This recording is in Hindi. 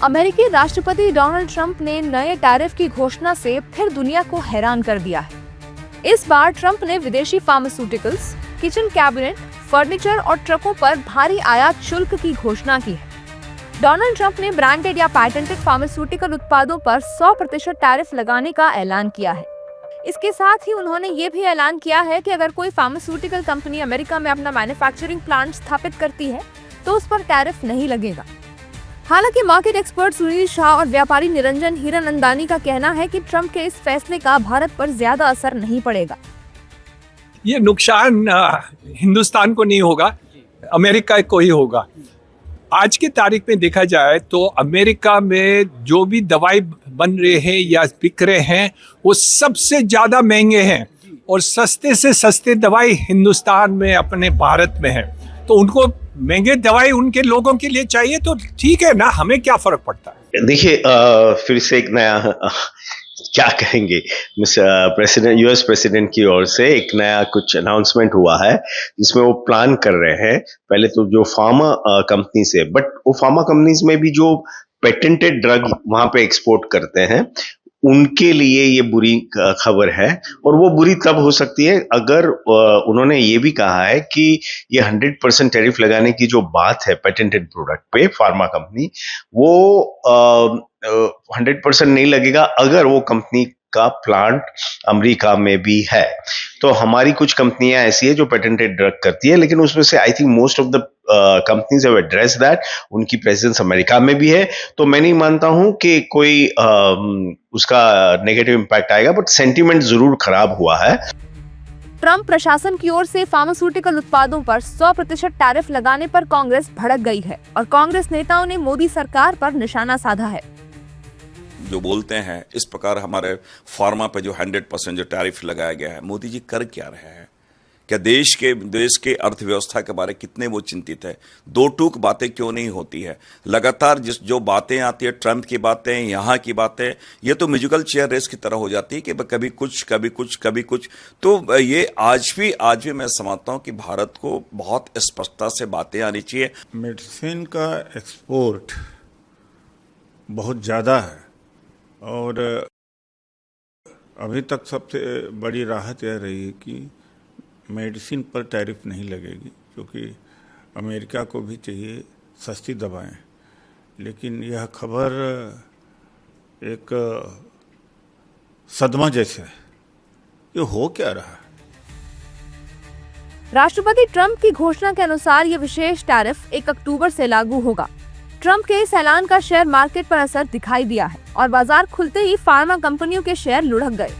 अमेरिकी राष्ट्रपति डोनाल्ड ट्रंप ने नए टैरिफ की घोषणा से फिर दुनिया को हैरान कर दिया है। इस बार ट्रंप ने विदेशी फार्मास्यूटिकल्स, किचन कैबिनेट, फर्नीचर और ट्रकों पर भारी आयात शुल्क की घोषणा की है। डोनाल्ड ट्रंप ने ब्रांडेड या पैटेंटेड फार्मास्यूटिकल उत्पादों पर 100% टैरिफ लगाने का ऐलान किया है। इसके साथ ही उन्होंने ये भी ऐलान किया है कि अगर कोई फार्मास्यूटिकल कंपनी अमेरिका में अपना मैन्युफैक्चरिंग प्लांट स्थापित करती है तो उस पर टैरिफ नहीं लगेगा। हालांकि मार्केट एक्सपर्ट सुनील शाह और व्यापारी निरंजन हीरानंदानी का कहना है कि ट्रंप के इस फैसले का भारत पर ज्यादा असर नहीं पड़ेगा। ये नुकसान हिंदुस्तान को नहीं होगा, अमेरिका को ही होगा। आज की तारीख में देखा जाए तो अमेरिका में जो भी दवाई बन रहे हैं या बिक रहे हैं वो सबसे ज़्यादा महंगे हैं और सस्ते से सस्ते दवाई हिंदुस्तान में अपने भारत में है। तो उनको महंगे दवाई उनके लोगों के लिए चाहिए तो ठीक है ना, हमें क्या फ़र्क पड़ता है। देखिए फिर से एक नया क्या कहेंगे प्रेसिडेंट यूएस प्रेसिडेंट की ओर से एक नया कुछ अनाउंसमेंट हुआ है जिसमें वो प्लान कर रहे हैं पहले तो जो फार्मा कंपनी से, बट वो फार्मा कंपनीज में भी जो पेटेंटेड ड्रग वहां पे एक्सपोर्ट करते हैं उनके लिए ये बुरी खबर है। और वो बुरी तब हो सकती है अगर उन्होंने ये भी कहा है कि ये 100% टैरिफ लगाने की जो बात है पेटेंटेड प्रोडक्ट पे फार्मा कंपनी, वो 100% नहीं लगेगा अगर वो कंपनी का प्लांट अमेरिका में भी है। तो हमारी कुछ कंपनियां ऐसी है जो पेटेंटेड ड्रग करती है, लेकिन उसमें से I think most of the companies have addressed that, उनकी प्रेजेंस अमेरिका में भी है। तो मैं नहीं मानता हूं कि कोई उसका नेगेटिव इम्पैक्ट आएगा, बट सेंटीमेंट जरूर खराब हुआ है। ट्रंप प्रशासन की ओर से फार्मास्यूटिकल उत्पादों पर 100% टैरिफ लगाने पर कांग्रेस भड़क गई है और कांग्रेस नेताओं ने मोदी सरकार पर निशाना साधा है। जो बोलते हैं इस प्रकार हमारे फार्मा पे जो 100% जो टैरिफ लगाया गया है, मोदी जी कर क्या रहे हैं? क्या देश के अर्थव्यवस्था के बारे कितने वो चिंतित है? दो टूक बातें क्यों नहीं होती है? लगातार जो बातें आती है, ट्रंप की बातें, यहाँ की बातें, ये तो म्यूजिकल चेयर रेस की तरह हो जाती है कि कभी कुछ कभी कुछ कभी कुछ। तो ये आज भी मैं समझता हूँ कि भारत को बहुत स्पष्टता से बातें आनी चाहिए। मेडिसिन का एक्सपोर्ट बहुत ज़्यादा है और अभी तक सबसे बड़ी राहत यह रही है कि मेडिसिन पर टैरिफ नहीं लगेगी, क्योंकि अमेरिका को भी चाहिए सस्ती दवाएं। लेकिन यह खबर एक सदमा जैसा है, ये हो क्या रहा है? राष्ट्रपति ट्रंप की घोषणा के अनुसार ये विशेष टैरिफ 1 अक्टूबर से लागू होगा। ट्रंप के इस ऐलान का शेयर मार्केट पर असर दिखाई दिया है और बाजार खुलते ही फार्मा कंपनियों के शेयर लुढ़क गए।